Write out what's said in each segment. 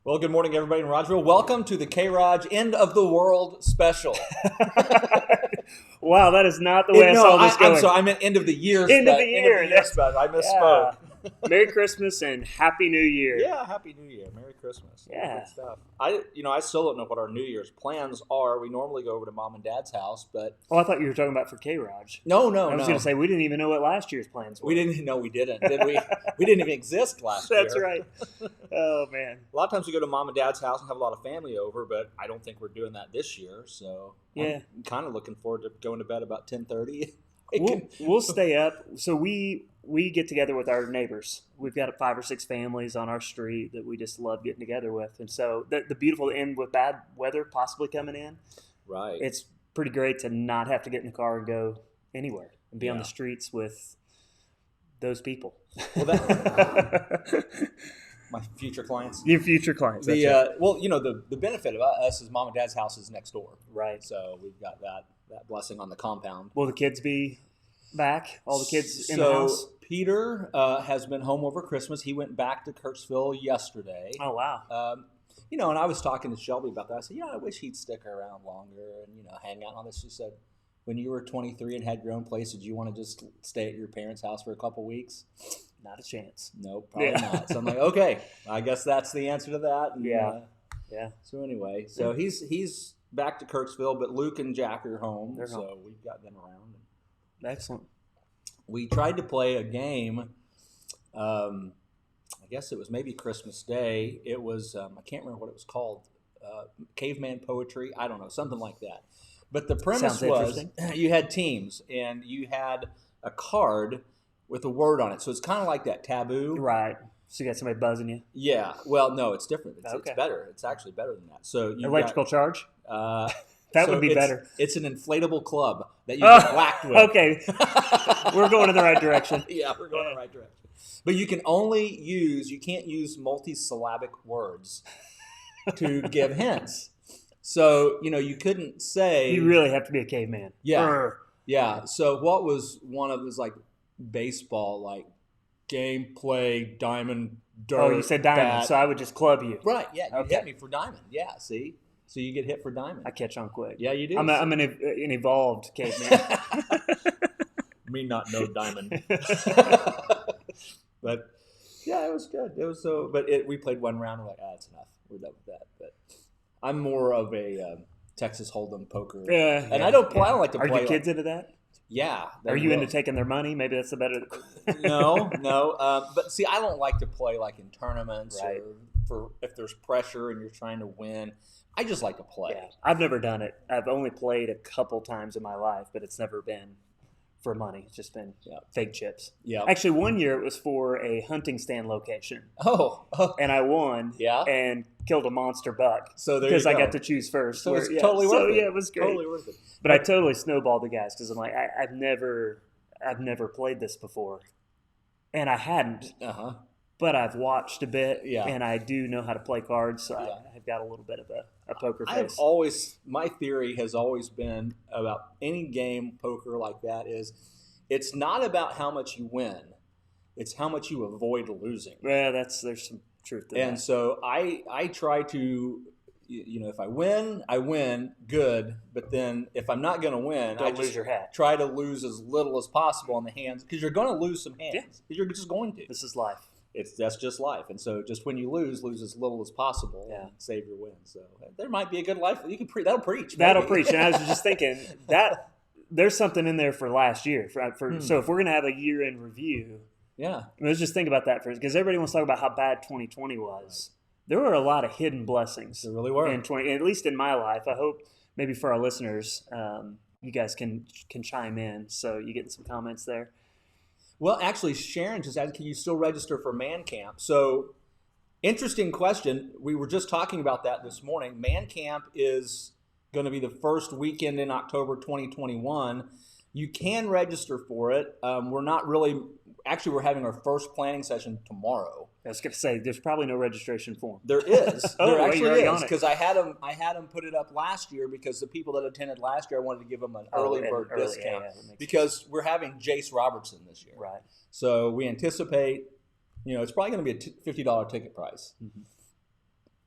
Well, good morning, everybody in Rogerville. Welcome to the K-ROG End of the World special. Wow, that is not the way I saw this going. I'm sorry, I meant end of the year. End of the year. Special. I misspoke. Yeah. Merry Christmas and Happy New Year. Yeah, Happy New Year. Merry Christmas. Yeah. Good stuff. I still don't know what our New Year's plans are. We normally go over to Mom and Dad's house, but... Oh, I thought you were talking about for K-ROG. No. I was going to say, we didn't even know what last year's plans were. We didn't, did we? We didn't even exist last year. That's right. Oh, man. A lot of times we go to Mom and Dad's house and have a lot of family over, but I don't think we're doing that this year, so yeah. I'm kind of looking forward to going to bed about 10:30. We'll stay up. So we get together with our neighbors. We've got 5 or 6 families on our street that we just love getting together with. And so the beautiful end with bad weather possibly coming in. Right. It's pretty great to not have to get in the car and go anywhere and be on the streets with those people. Well, my future clients. Your future clients. Well, the benefit of us is Mom and Dad's house is next door. Right. So we've got that blessing on the compound. Will the kids be back? All the kids in the house? Peter has been home over Christmas. He went back to Kirksville yesterday. Oh, wow. And I was talking to Shelby about that. I said, I wish he'd stick around longer and, hang out on this. She said, when you were 23 and had your own place, did you want to just stay at your parents' house for a couple weeks? Not a chance. No, probably not. So I'm like, okay, I guess that's the answer to that. And, yeah. So anyway, he's back to Kirksville, but Luke and Jack are home. They're home. So we've got them around. Excellent. We tried to play a game. I guess it was maybe Christmas Day. It was, I can't remember what it was called. Caveman poetry. I don't know, something like that. But the premise was you had teams and you had a card with a word on it. So it's kind of like that taboo. Right. So you got somebody buzzing you? Yeah. Well, no, it's different. It's okay. It's better. It's actually better than that. So electrical charge? That would be better. It's an inflatable club that you get whacked with. Okay. We're going in the right direction. Yeah, we're going in the right direction. But you can't use multisyllabic words to give hints. So, you couldn't say. You really have to be a caveman. Yeah. Yeah. So what was one of those baseball, gameplay, diamond, dirt. Oh, you said diamond, bat. So I would just club you. Right. Yeah. You hit me for diamond. Yeah. See? So you get hit for diamond. I catch on quick. Yeah, you do. I'm an evolved caveman. Me not know diamond. But yeah, it was good. It was we played one round. We're like, that's enough. We're done with that. But I'm more of a Texas Hold'em poker. And I don't like to play. Are your kids into that? Yeah. Are you into taking their money? Maybe that's the better. No. But see, I don't like to play in tournaments or for if there's pressure and you're trying to win. I just like to play. Yeah. I've never done it. I've only played a couple times in my life, but it's never been for money. It's just been fake chips. Yeah. Actually, one year it was for a hunting stand location. Oh. And I won. Yeah. And killed a monster buck. So there because I got to choose first. So it's totally worth it. Yeah, it was great. Totally worth it. But I totally snowballed the guys because I'm like, I've never played this before, and I hadn't. But I've watched a bit, and I do know how to play cards, so I've got a little bit of a poker face. My theory has always been about any game poker like that is it's not about how much you win, it's how much you avoid losing. Yeah, there's some truth to that. And so I try to, if I win, good. But then if I'm not going to win, I just lose your hat. Try to lose as little as possible in the hands because you're going to lose some hands. Yeah. You're just going to. This is life. That's just life, and so just when you lose as little as possible, and save your win. So there might be a good life. You can that'll preach. That'll preach. And I was just thinking that there's something in there for last year. So if we're gonna have a year-end review, let's just think about that first, because everybody wants to talk about how bad 2020 was. There were a lot of hidden blessings. There really were. In at least in my life. I hope maybe for our listeners, you guys can chime in. So you getting some comments there. Well, actually, Sharon just asked, can you still register for Man Camp? So, interesting question. We were just talking about that this morning. Man Camp is going to be the first weekend in October 2021. You can register for it. We're having our first planning session tomorrow. I was going to say, there's probably no registration form. There is. There actually is, because I had them put it up last year because the people that attended last year, I wanted to give them an early bird discount because we're having Jace Robertson this year. Right. So we anticipate, it's probably going to be a $50 ticket price. Mm-hmm.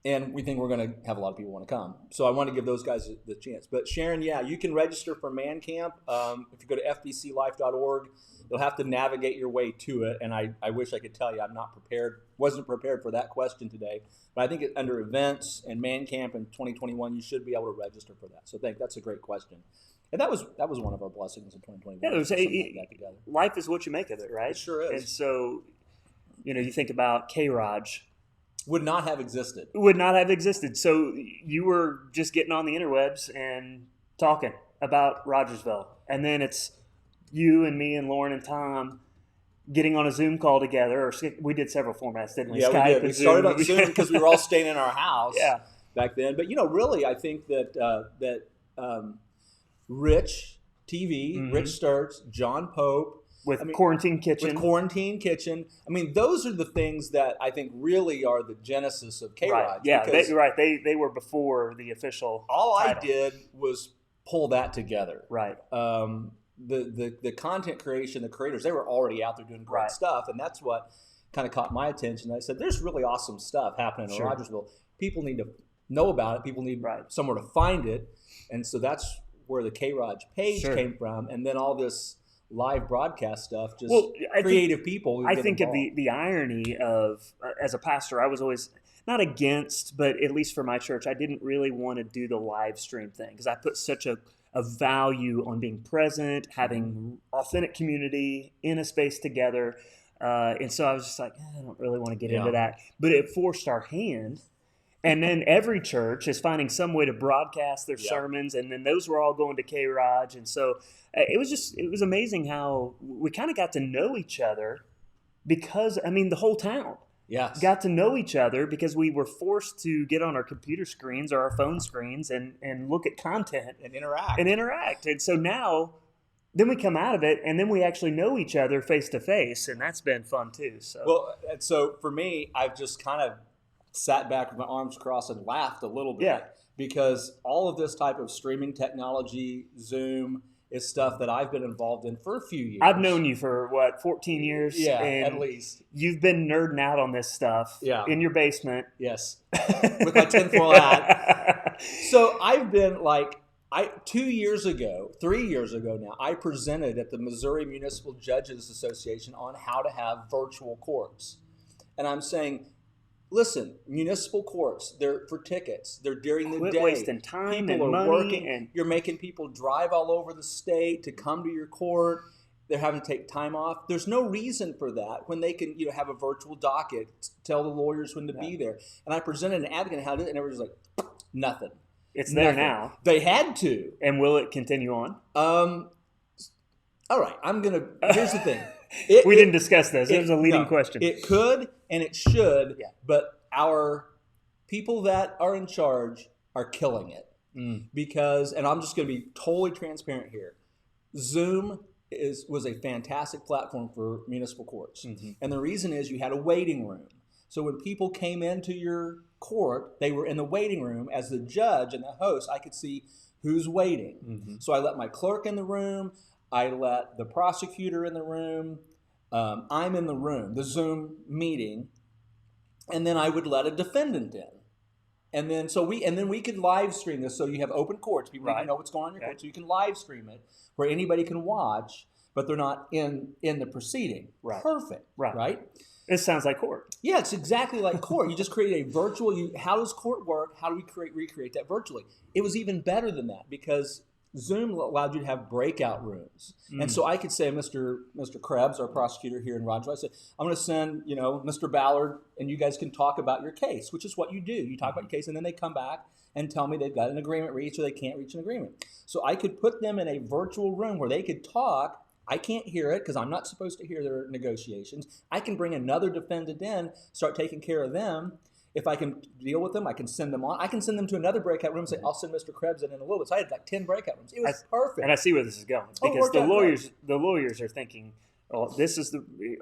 And we think we're going to have a lot of people want to come. So I want to give those guys the chance. But Sharon, yeah, you can register for Man Camp. If you go to fbclife.org, you'll have to navigate your way to it. And I wish I could tell you I'm not prepared, wasn't prepared for that question today. But I think under events and Man Camp in 2021, you should be able to register for that. So that's a great question. And that was one of our blessings in 2021. Yeah, life is what you make of it, right? It sure is. And so, you think about K-ROG. Would not have existed. So you were just getting on the interwebs and talking about Rogersville. And then it's you and me and Lauren and Tom getting on a Zoom call together. Or we did several formats, didn't we? Yeah, Skype we did. We started on Zoom because we were all staying in our house back then. But, really, I think that Rich TV, Rich Sturts, John Pope, with Quarantine Kitchen. I mean, those are the things that I think really are the genesis of K-ROG. Right. Yeah, they were before the official all title. I did was pull that together. Right. The content creation, the creators, they were already out there doing great stuff, and that's what kind of caught my attention. I said, there's really awesome stuff happening in Rogersville. People need to know about it. People need somewhere to find it. And so that's where the K-ROG page came from. And then all this live broadcast stuff, creative people. I think involved. Of the irony of, as a pastor, I was always not against, but at least for my church, I didn't really want to do the live stream thing because I put such a value on being present, having authentic community in a space together. And so I was just like, I don't really want to get into that. But it forced our hand. And then every church is finding some way to broadcast their sermons, and then those were all going to K-ROG. And so it was amazing how we kind of got to know each other because, the whole town got to know each other because we were forced to get on our computer screens or our phone screens and look at content. And interact. And so now, then we come out of it, and then we actually know each other face to face, and that's been fun too. So for me, I've just kind of sat back with my arms crossed and laughed a little bit because all of this type of streaming technology, Zoom, is stuff that I've been involved in for a few years. I've known you for 14 years? Yeah, at least. You've been nerding out on this stuff in your basement. Yes, with my tinfoil hat. So I've been 3 years ago now, I presented at the Missouri Municipal Judges Association on how to have virtual courts. And I'm saying, listen, municipal courts, they're for tickets. They're during the day. Wasting time people and are money. Working. You're making people drive all over the state to come to your court. They're having to take time off. There's no reason for that when they can have a virtual docket, tell the lawyers when to be there. And I presented an advocate on how to do it, and everybody's like, nothing. It's there now. They had to. And will it continue on? All right. Here's the thing. We didn't discuss this. It was a leading question. It could and it should, but our people that are in charge are killing it because, and I'm just going to be totally transparent here, Zoom was a fantastic platform for municipal courts. And the reason is you had a waiting room. So when people came into your court, they were in the waiting room. As the judge and the host, I could see who's waiting. So I let my clerk in the room. I let the prosecutor in the room. I'm in the room, the Zoom meeting, and then I would let a defendant in. And then we could live stream this. So you have open courts. People need to know what's going on in your court. So you can live stream it where anybody can watch, but they're not in the proceeding. Perfect. Right? It sounds like court. Yeah, it's exactly like court. You just create a virtual. How does court work? How do we recreate that virtually? It was even better than that because Zoom allowed you to have breakout rooms. And so I could say, Mr. Krebs, our prosecutor here in Rogersville, I said, I'm going to send, Mr. Ballard, and you guys can talk about your case, which is what you do. You talk about your case, and then they come back and tell me they've got an agreement reached or they can't reach an agreement. So I could put them in a virtual room where they could talk. I can't hear it because I'm not supposed to hear their negotiations. I can bring another defendant in, start taking care of them. If I can deal with them, I can send them on. I can send them to another breakout room and say, I'll send Mr. Krebs in a little bit. So I had 10 breakout rooms. It was perfect. And I see where this is going. Because the lawyers are thinking,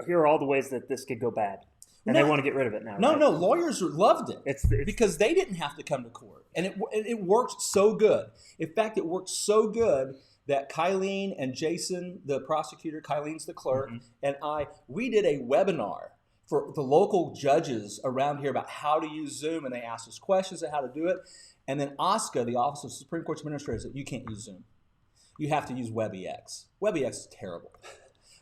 here are all the ways that this could go bad. And they want to get rid of it now. No, lawyers loved it. It's because they didn't have to come to court. And it worked so good. In fact, it worked so good that Kylene and Jason, the prosecutor, Kylene's the clerk, and we did a webinar for the local judges around here about how to use Zoom, and they asked us questions on how to do it. And then OSCA, the Office of Supreme Court Administrators, said, you can't use Zoom. You have to use WebEx. WebEx is terrible.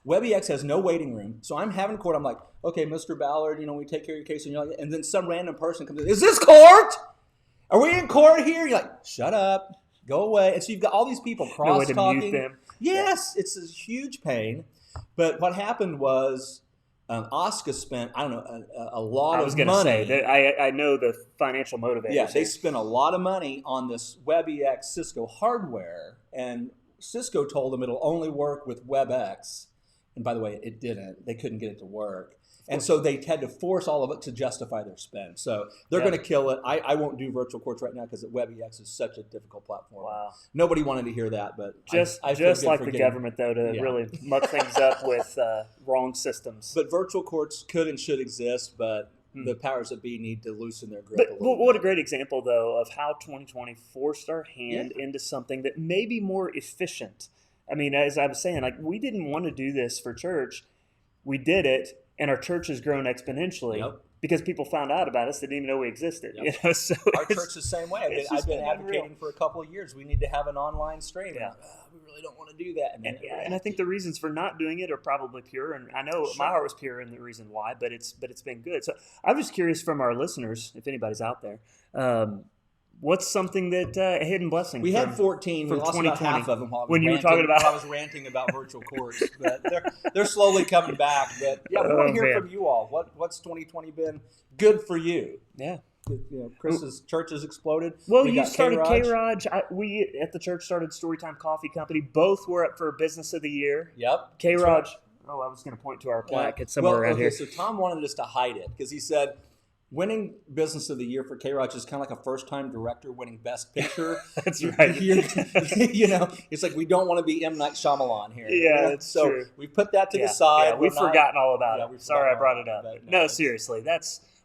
WebEx has no waiting room. So I'm having court. I'm like, okay, Mr. Ballard, we take care of your case. And then some random person comes in, is this court? Are we in court here? You're like, shut up, go away. And so you've got all these people cross-talking. No way to mute them. Yes, it's a huge pain. But what happened was OSCA spent, I don't know, a lot of money. I was going to say, I know the financial motivators. Yeah, they spent a lot of money on this WebEx Cisco hardware, and Cisco told them it'll only work with WebEx. And by the way, it didn't. They couldn't get it to work. And so they had to force all of it to justify their spend. So they're going to kill it. I won't do virtual courts right now because WebEx is such a difficult platform. Wow. Nobody wanted to hear that, but just like the government, though, to really muck things up with wrong systems. But virtual courts could and should exist, but the powers that be need to loosen their grip. But what a great example, though, of how 2020 forced our hand into something that may be more efficient. I mean, as I was saying, like, we didn't want to do this for church. We did it. And our church has grown exponentially because people found out about us that didn't even know we existed. Yep. So our church the same way. I've been advocating for a couple of years. We need to have an online stream. Yeah. We really don't want to do that. And I think the reasons for not doing it are probably pure. And I know my heart was pure in the reason why, but it's been good. So I'm just curious from our listeners, if anybody's out there, what's something that a hidden blessing? We had 14. We lost about half of them when you were talking about. I was ranting about virtual courts, but they're slowly coming back. But we want to hear from you all. What's 2020 been good for you? Yeah. Chris's church has exploded. Well, you started K-ROG. We at the church started Storytime Coffee Company. Both were up for Business of the Year. Yep. K-ROG. Right. Oh, I was going to point to our plaque. It's somewhere around here. So Tom wanted us to hide it because he said, winning Business of the Year for K-ROG is kind of like a first-time director winning Best Picture. That's right. It's like we don't want to be M. Night Shyamalan here. Yeah, that's true. We put that to the side. Yeah, we've forgotten all about it. Sorry I brought it up. No, seriously.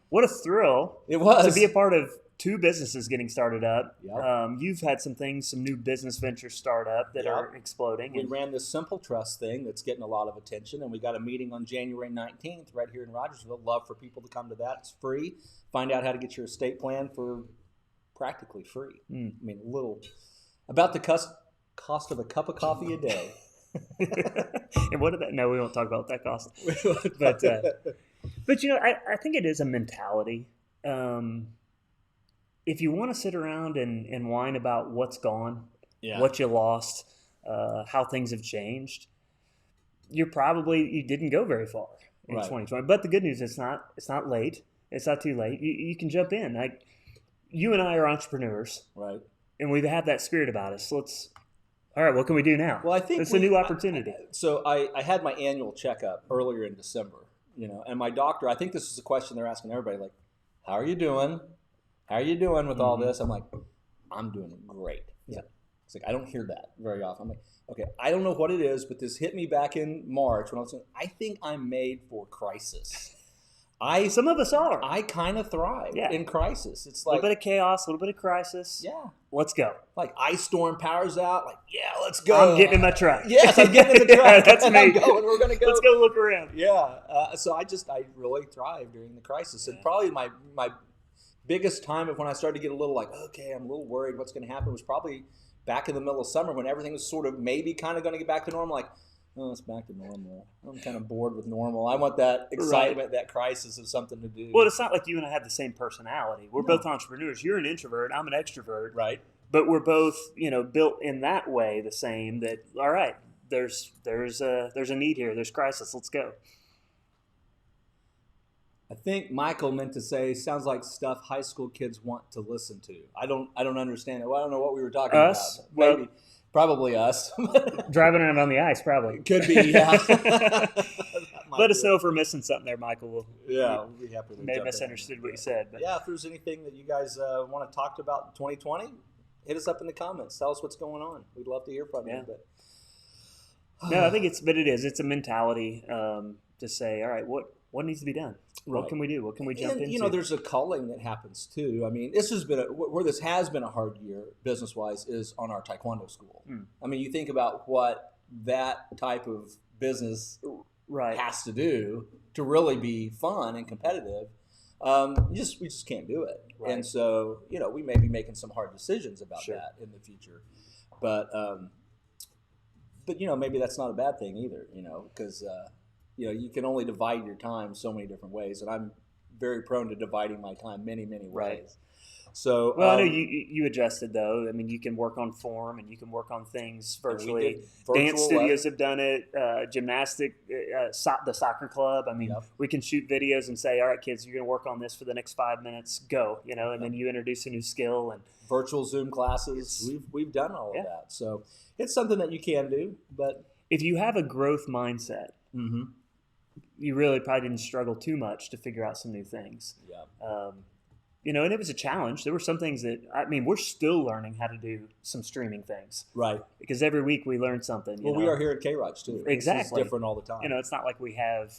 What a thrill it was to be a part of two businesses getting started up. Yep. You've had some new business ventures start up that are exploding. We ran this Simple Trust thing that's getting a lot of attention, and we got a meeting on January 19th right here in Rogersville. Love for people to come to that. It's free. Find out how to get your estate plan for practically free. I mean, about the cost of a cup of coffee a day. And what about? No, we won't talk about that cost. But I think it is a mentality. If you want to sit around and whine about what's gone, what you lost, how things have changed, you didn't go very far in 2020. But the good news is it's not late. It's not too late. You can jump in. Like, you and I are entrepreneurs, right? And we've had that spirit about us. All right, what can we do now? Well, I think it's a new opportunity. I had my annual checkup earlier in December, and my doctor. I think this is a question they're asking everybody, like, how are you doing? How are you doing with all this? I'm like, I'm doing great. Yeah. It's like, I don't hear that very often. I'm like, okay, I don't know what it is, but this hit me back in March when I was saying, I think I'm made for crisis. Some of us are. I kind of thrive in crisis. It's like a little bit of chaos, a little bit of crisis. Yeah. Let's go. Like ice storm powers out. Like, let's go. I'm getting in my truck. Yes, I'm getting in the truck. That's me. I'm going. We're going to go. Let's go look around. Yeah. So I really thrive during the crisis. And probably my biggest time of when I started to get a little like, okay, I'm a little worried what's going to happen was probably back in the middle of summer when everything was sort of maybe kind of going to get back to normal. Like, oh, it's back to normal. I'm kind of bored with normal. I want that excitement, that crisis of something to do. Well, it's not like you and I have the same personality. We're both entrepreneurs. You're an introvert. I'm an extrovert. Right. But we're both, built in that way the same. That all right, there's a need here. There's crisis. Let's go. I think Michael meant to say, sounds like stuff high school kids want to listen to. I don't understand it. Well, I don't know what we were talking about. Maybe. Probably us. Driving around on the ice, probably. Could be, yeah. Let us know if we're missing something there, Michael. We'll be happy to may have misunderstood what you said. But. Yeah, if there's anything that you guys want to talk about in 2020, hit us up in the comments. Tell us what's going on. We'd love to hear from you. But. No, I think it's a mentality to say, all right, what needs to be done? What can we do? What can we jump into? There's a culling that happens too. I mean, this has been where this has been a hard year business-wise is on our taekwondo school. I mean, you think about what that type of business has to do. to really be fun and competitive, we just can't do it. Right. And so, we may be making some hard decisions about that in the future, but maybe that's not a bad thing either, because you can only divide your time so many different ways, and I'm very prone to dividing my time many, many ways. Right. So, I know you adjusted though. I mean, you can work on form and you can work on things virtually. Dance studios have done it. Gymnastic, the soccer club. I mean, we can shoot videos and say, "All right, kids, you're going to work on this for the next 5 minutes. Go!" And then you introduce a new skill and virtual Zoom classes. We've done all of that. So it's something that you can do. But if you have a growth mindset, you really probably didn't struggle too much to figure out some new things. Yeah. And it was a challenge. There were some things that, we're still learning how to do some streaming things. Right. Because every week we learn something. We are here at K-ROG too. Exactly. It's different all the time. It's not like we have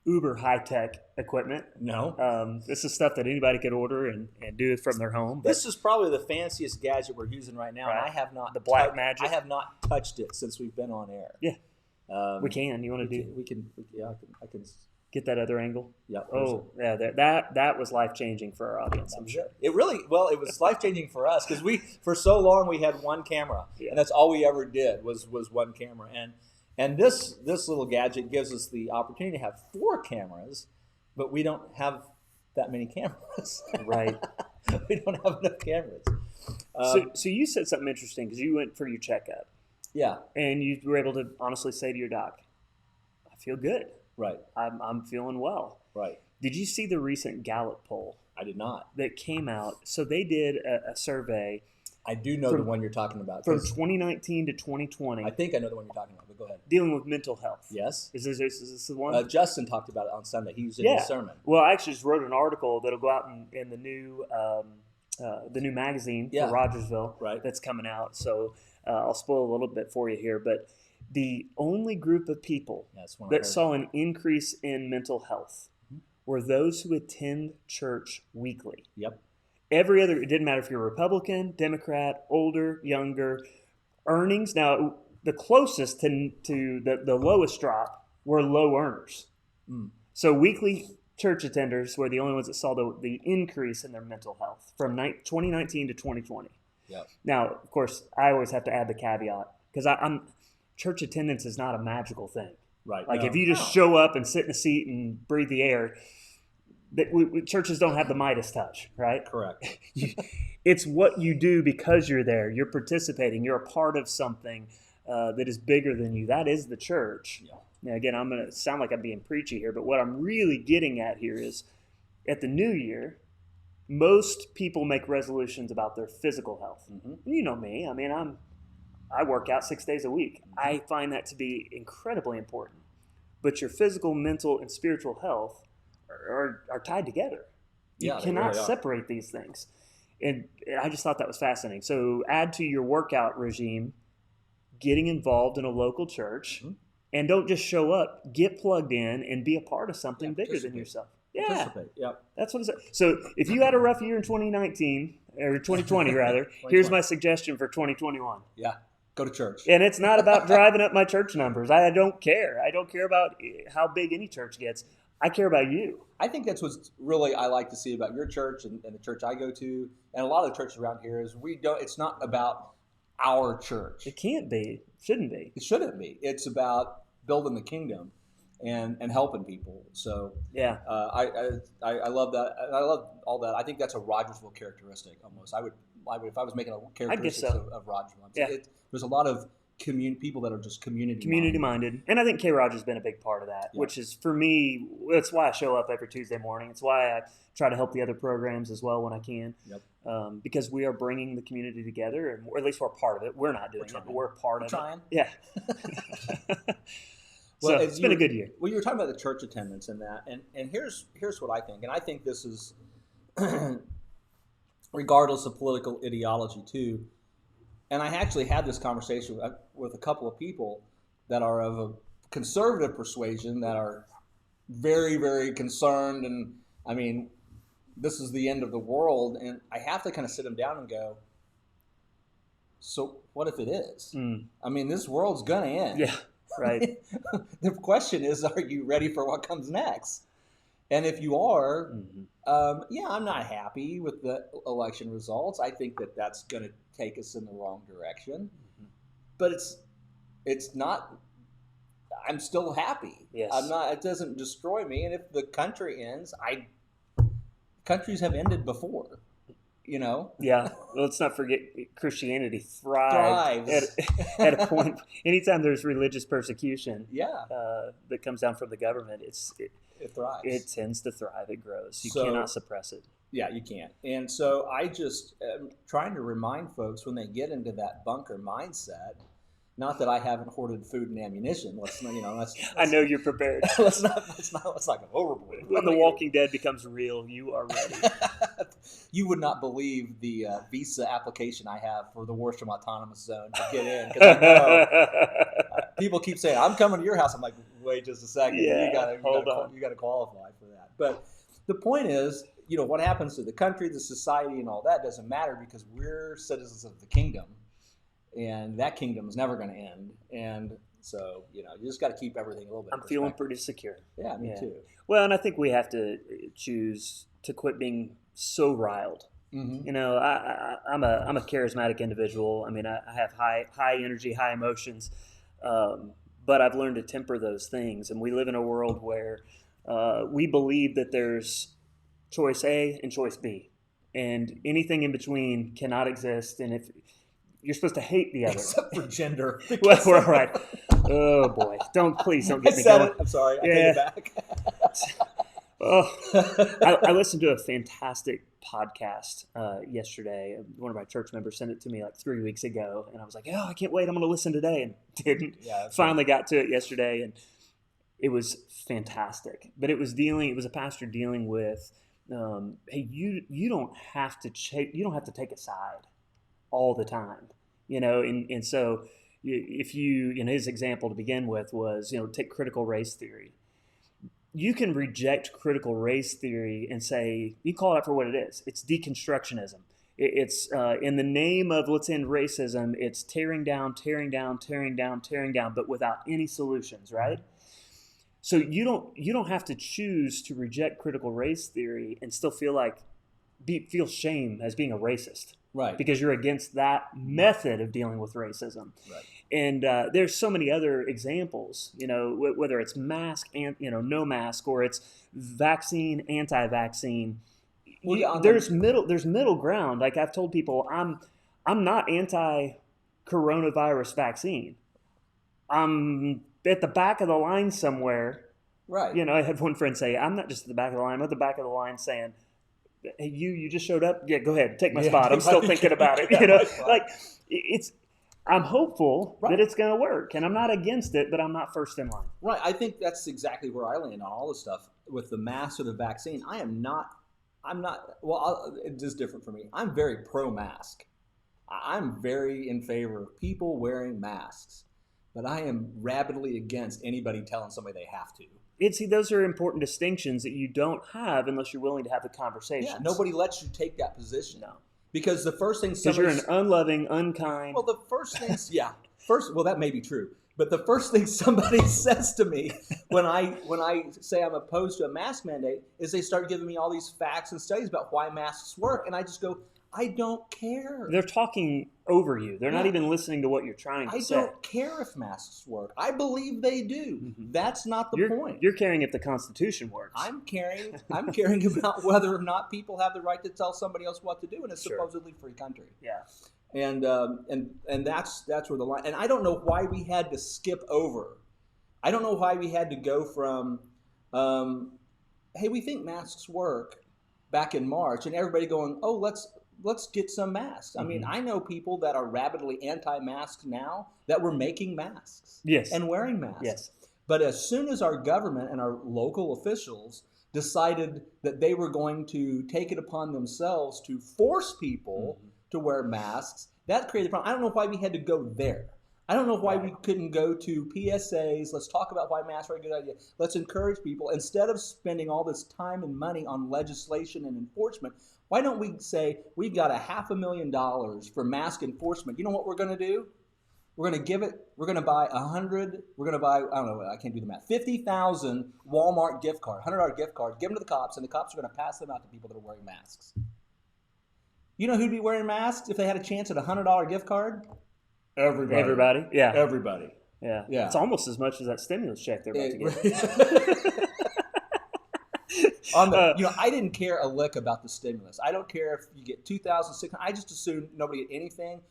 uber high-tech equipment. No. This is stuff that anybody could order and do it from their home. This is probably the fanciest gadget we're using right now. Right. And I have not. The Black Magic. I have not touched it since we've been on air. Yeah. We can. You want to do? We can. Yeah, I can. Get that other angle? Yeah. Yeah. That was life-changing for our audience, I'm sure. It was life-changing for us because for so long we had one camera, and that's all we ever did was one camera. And this little gadget gives us the opportunity to have 4 cameras, but we don't have that many cameras. Right. We don't have enough cameras. So you said something interesting because you went for your checkup. Yeah. And you were able to honestly say to your doc, I feel good. Right. I'm feeling well. Right. Did you see the recent Gallup poll? I did not. That came out. So they did a survey. I do know the one you're talking about. From 2019 to 2020. I think I know the one you're talking about, but go ahead. Dealing with mental health. Yes. Is this the one? Justin talked about it on Sunday. He was in his sermon. Well, I actually just wrote an article that'll go out in the new magazine for Rogersville that's coming out. So I'll spoil a little bit for you here, but the only group of people that saw an increase in mental health were those who attend church weekly. Yep. Every other, it didn't matter if you're Republican, Democrat, older, younger, earnings. Now, the closest to the lowest drop were low earners. So weekly church attenders were the only ones that saw the increase in their mental health from 2019 to 2020. Yep. Now, of course, I always have to add the caveat because church attendance is not a magical thing. Right. Like if you just show up and sit in a seat and breathe the air, churches don't have the Midas touch, right? Correct. It's what you do because you're there. You're participating. You're a part of something that is bigger than you. That is the church. Yeah. Now, again, I'm going to sound like I'm being preachy here, but what I'm really getting at here is at the new year, most people make resolutions about their physical health. Mm-hmm. You know me. I mean, I work out 6 days a week. I find that to be incredibly important. But your physical, mental, and spiritual health are tied together. You cannot separate these things. And I just thought that was fascinating. So add to your workout regime, getting involved in a local church, and don't just show up. Get plugged in and be a part of something bigger than yourself. Yeah, that's what it's. So if you had a rough year in 2019 or 2020 rather, here's my suggestion for 2021. Yeah. Go to church. And it's not about driving up my church numbers. I don't care. I don't care about how big any church gets. I care about you. I think that's what's really I like to see about your church and the church I go to, and a lot of the churches around here is it's not about our church. It can't be. Shouldn't be. It shouldn't be. It's about building the kingdom and helping people. So yeah, I love that. I love all that. I think that's a Rogersville characteristic almost. I would if I was making a characteristic of Rogersville. Yeah. There's a lot of people that are just community minded, and I think K-ROG has been a big part of that. Yeah. Which is for me, that's why I show up every Tuesday morning. It's why I try to help the other programs as well when I can. Yep. Because we are bringing the community together, or at least we're part of it. We're not doing it, but we're part of it. Yeah. Well, so it's been a good year. Well, you were talking about the church attendance and that, and here's what I think, and I think this is, regardless of political ideology too, and I actually had this conversation with a couple of people that are of a conservative persuasion that are very, very concerned, and I mean, this is the end of the world, and I have to kind of sit them down and go, so what if it is? I mean, this world's gonna end. Yeah. Right. The question is, are you ready for what comes next? And if you are, yeah, I'm not happy with the election results. I think that that's going to take us in the wrong direction. But it's not. I'm still happy. Yes. I'm not. It doesn't destroy me. And if the country ends, countries have ended before. You know. Yeah. Well, let's not forget Christianity thrived at a point. Anytime there's religious persecution, that comes down from the government, it thrives. It tends to thrive. It grows. You cannot suppress it. Yeah, you can't. And so I just am trying to remind folks when they get into that bunker mindset. Not that I haven't hoarded food and ammunition. I know you're prepared. Let's not go overboard. When The Walking Dead becomes real, you are ready. You would not believe the visa application I have for the Worsham Autonomous Zone to get in. Because I know people keep saying, I'm coming to your house. I'm like, wait just a second. Yeah, you got to qualify for that. But the point is, what happens to the country, the society, and all that doesn't matter because we're citizens of the kingdom. And that kingdom is never going to end. And so, you just got to keep everything a little bit. I'm feeling pretty secure. Yeah, me too. Well, and I think we have to choose to quit being so riled. Mm-hmm. I'm a charismatic individual. I mean, I have high energy, high emotions, but I've learned to temper those things. And we live in a world where we believe that there's choice A and choice B, and anything in between cannot exist. And if you're supposed to hate the other. Except for gender. Well, we're all right. Oh, boy. Please don't get me going. I'm sorry. I take it back. I listened to a fantastic podcast yesterday. One of my church members sent it to me like 3 weeks ago. And I was like, I can't wait. I'm going to listen today. And didn't. Yeah, finally got to it yesterday. And it was fantastic. But it was a pastor dealing with, hey, you don't have to take a side all the time, and so if his example to begin with was, take critical race theory. You can reject critical race theory and say, you call it out for what it is. It's deconstructionism. It's in the name of let's end racism, it's tearing down, but without any solutions, right? So you don't have to choose to reject critical race theory and still feel shame as being a racist. Right. Because you're against that method of dealing with racism. Right. And there's so many other examples, whether it's mask and, no mask, or it's vaccine, anti-vaccine. Well, there's middle ground. Like I've told people, I'm not anti-coronavirus vaccine. I'm at the back of the line somewhere. Right. I had one friend say, I'm not just at the back of the line. I'm at the back of the line saying, hey, you just showed up? Yeah, go ahead. Take my spot. I'm still thinking about it. I'm hopeful that it's going to work, and I'm not against it, but I'm not first in line. Right. I think that's exactly where I land on all this stuff with the mask or the vaccine. I'm not, it is different for me. I'm very pro-mask. I'm very in favor of people wearing masks, but I am rabidly against anybody telling somebody they have to. Those are important distinctions that you don't have unless you're willing to have the conversation. Yeah, nobody lets you take that position. No. Because the first thing because you're an unloving, unkind. Well, the first things, that may be true. But the first thing somebody says to me when I say I'm opposed to a mask mandate is they start giving me all these facts and studies about why masks work, and I just go, I don't care. They're talking over you. They're not even listening to what you're trying to say. I don't care if masks work. I believe they do. Mm-hmm. That's not the point. You're caring if the Constitution works. I'm caring about whether or not people have the right to tell somebody else what to do in a supposedly free country. Yeah. And that's where the line. And I don't know why we had to skip over. I don't know why we had to go from, hey, we think masks work back in March, and everybody going, oh, let's get some masks. I mean, I know people that are rabidly anti-mask now that were making masks and wearing masks. Yes. But as soon as our government and our local officials decided that they were going to take it upon themselves to force people to wear masks, that created a problem. I don't know why we had to go there. I don't know why we couldn't go to PSAs. Let's talk about why masks are a good idea. Let's encourage people. Instead of spending all this time and money on legislation and enforcement, why don't we say we've got $500,000 for mask enforcement? You know what we're going to do? We're going to give it. We're going to buy 100. We're going to buy. I don't know. I can't do the math. 50,000 Walmart gift card, $100 gift card. Give them to the cops, and the cops are going to pass them out to people that are wearing masks. You know who'd be wearing masks if they had a chance at a $100 gift card? Everybody. Yeah. Everybody. Yeah. It's almost as much as that stimulus check they're about to get. I didn't care a lick about the stimulus. I don't care if you get 2,600. I just assumed nobody get anything.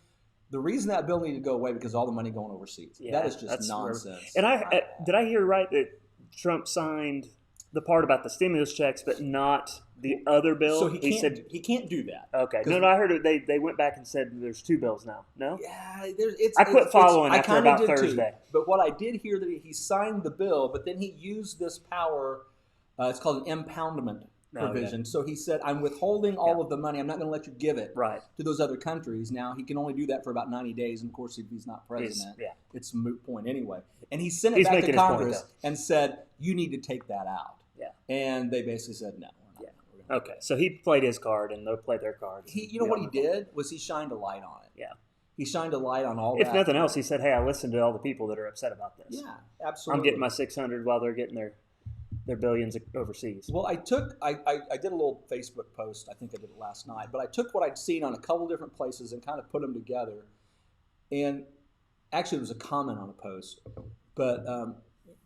The reason that bill needed to go away because all the money going overseas. Yeah, that is just nonsense. And did I hear right that Trump signed the part about the stimulus checks, but not the other bill? So he can't do that. Okay. No, I heard it. They went back and said there's two bills now. No. Yeah. I quit following after about Thursday. Too. But what I did hear that he signed the bill, but then he used this power. It's called an impoundment provision. So he said, I'm withholding all of the money. I'm not going to let you give it to those other countries. Now, he can only do that for about 90 days. And, of course, if he's not president, it's a moot point anyway. And he sent it back to Congress and said, you need to take that out. Yeah. And they basically said, no. Okay. So he played his card and they'll play their cards. You know what he did was he shined a light on it. Yeah. He shined a light on all that. If nothing else, he said, hey, I listened to all the people that are upset about this. Yeah, absolutely. I'm getting my 600 while they're getting their billions overseas. Well, I did a little Facebook post. I think I did it last night. But I took what I'd seen on a couple different places and kind of put them together. And actually, it was a comment on a post. But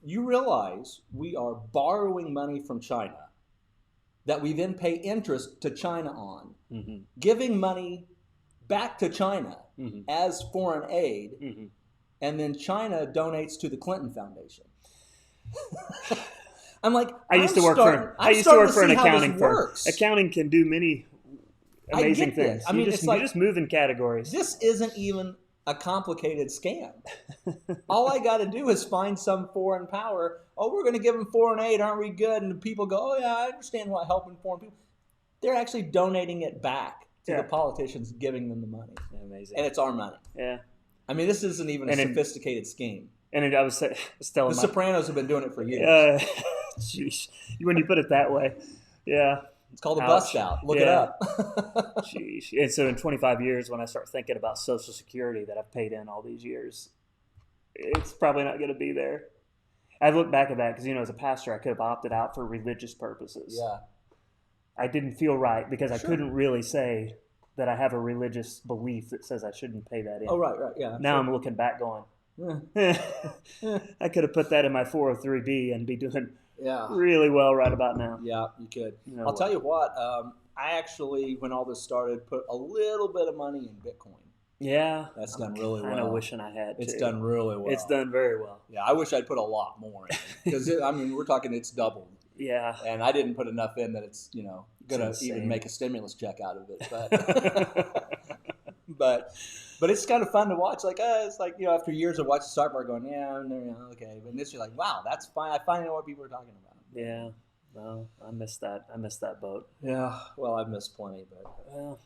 you realize we are borrowing money from China that we then pay interest to China on, giving money back to China as foreign aid, and then China donates to the Clinton Foundation. I'm like, I used to work for an accounting firm. Accounting can do many amazing things. I mean, you just move in categories. This isn't even a complicated scam. All I got to do is find some foreign power. Oh, we're going to give them foreign aid, aren't we good? And people go, oh yeah, I understand why helping foreign people. They're actually donating it back to the politicians, giving them the money. Amazing. And it's our money. Yeah. I mean, this isn't even a sophisticated scheme. And I was telling the Sopranos have been doing it for years. Jeez, when you put it that way, yeah. It's called a bust out. Look it up. Jeez. And so in 25 years, when I start thinking about Social Security that I've paid in all these years, it's probably not going to be there. I look back at that because, as a pastor, I could have opted out for religious purposes. Yeah. I didn't feel right because I couldn't really say that I have a religious belief that says I shouldn't pay that in. Oh, right, yeah. Now I'm looking back going, I could have put that in my 403B and be doing really well right about now. Yeah, you could. I'll tell you what, I actually, when all this started, put a little bit of money in Bitcoin. Yeah. That's done really well. I'm kind of wishing I had to. It's done really well. It's done very well. Yeah, I wish I'd put a lot more in. Because, we're talking it's doubled. Yeah. And I didn't put enough in that it's, going to even make a stimulus check out of it. But but it's kind of fun to watch. Like, it's like, after years of watching the stock market going, okay. But this, you're like, wow, that's fine. I finally know what people are talking about. Yeah. Well, I missed that. I missed that boat. Yeah. Well, I've missed plenty. But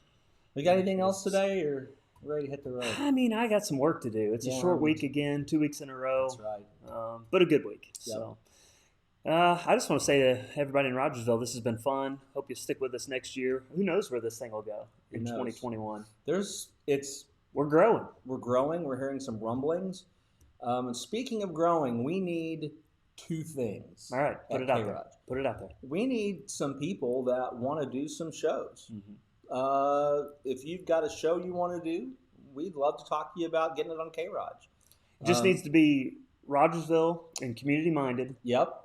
we got anything else today, or ready to hit the road? I got some work to do. It's a short week again, 2 weeks in a row. That's right. But a good week. Yep. So I just want to say to everybody in Rogersville, this has been fun. Hope you stick with us next year. Who knows where this thing will go in 2021? We're growing. We're growing. We're hearing some rumblings. And speaking of growing, we need two things. All right, put it out there. Put it out there. We need some people that want to do some shows. If you've got a show you want to do, we'd love to talk to you about getting it on K-ROG. It just needs to be Rogersville and community-minded. Yep.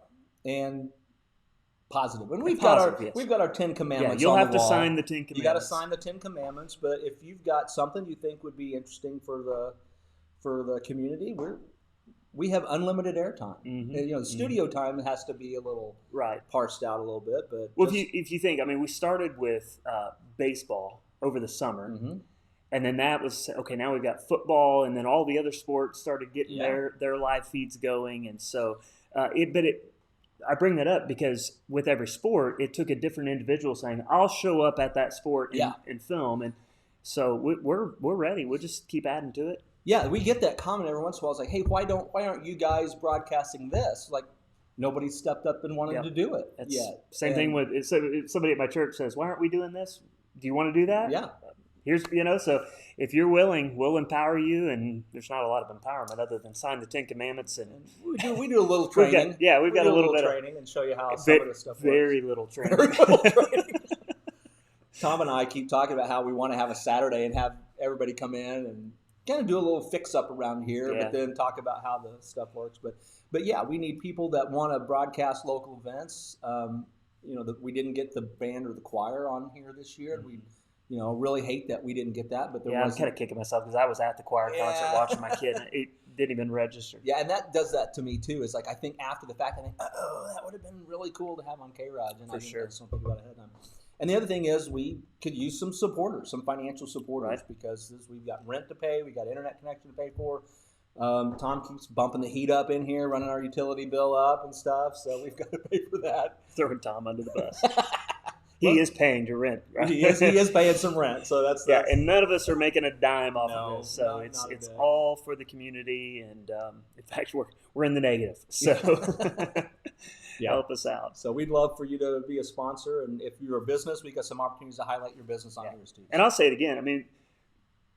And positive. And we've got our 10 Commandments. Yeah, you'll on have the to wall. sign the 10 Commandments. You got to sign the 10 Commandments. But if you've got something you think would be interesting for the community, we have unlimited airtime. The studio time has to be a little parsed out a little bit. But if you think, we started with baseball over the summer, and then that was okay. Now we've got football, and then all the other sports started getting their live feeds going, and so I bring that up because with every sport, it took a different individual saying, "I'll show up at that sport and film," and so we're ready. We'll just keep adding to it. Yeah, we get that comment every once in a while. It's like, "Hey, why aren't you guys broadcasting this?" Like nobody stepped up and wanted to do it. Same thing with if somebody at my church says, "Why aren't we doing this? Do you want to do that?" Yeah. here's, so if you're willing, we'll empower you. And there's not a lot of empowerment other than sign the 10 Commandments. And we do a little training. We've got a little bit training and show you how some of this stuff works. Very little training. Very little training. Tom and I keep talking about how we want to have a Saturday and have everybody come in and kind of do a little fix up around here, but then talk about how the stuff works. But yeah, we need people that want to broadcast local events. That we didn't get the band or the choir on here this year. We, really hate that we didn't get that. But I'm kind of kicking myself because I was at the choir concert watching my kid, and it didn't even register. Yeah, and that does that to me too. It's like I think after the fact, I think, that would have been really cool to have on K-ROG, and I just don't think about it ahead of time. And the other thing is we could use some supporters, some financial supporters, because we've got rent to pay, we got internet connection to pay for. Tom keeps bumping the heat up in here, running our utility bill up and stuff, so we've got to pay for that. Throwing Tom under the bus. He is paying your rent, right? He is paying some rent, so that's and none of us are making a dime off of this, so it's all for the community, and in fact we're in the negative, so help us out. So we'd love for you to be a sponsor, and if you're a business, we got some opportunities to highlight your business on yours too. And I'll say it again. I mean,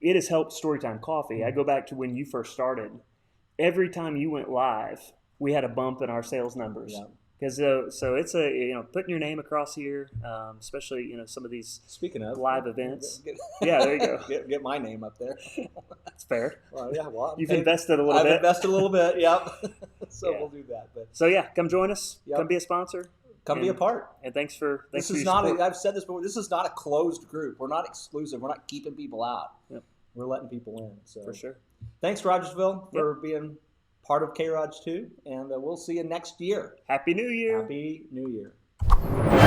it has helped Storytime Coffee. I go back to when you first started. Every time you went live, we had a bump in our sales numbers. Yeah. Because so it's putting your name across here, especially some of these live events. There you go. Get my name up there. That's fair. Well, you've invested a little bit. I've invested a little bit. Yep. We'll do that. But come join us. Yep. Come be a sponsor. Come be a part. And thanks for this is your not. support. I've said this before. This is not a closed group. We're not exclusive. We're not keeping people out. Yep. We're letting people in. So for sure. Thanks, Rogersville, for being part of K-ROG too, and we'll see you next year. Happy New Year. Happy New Year.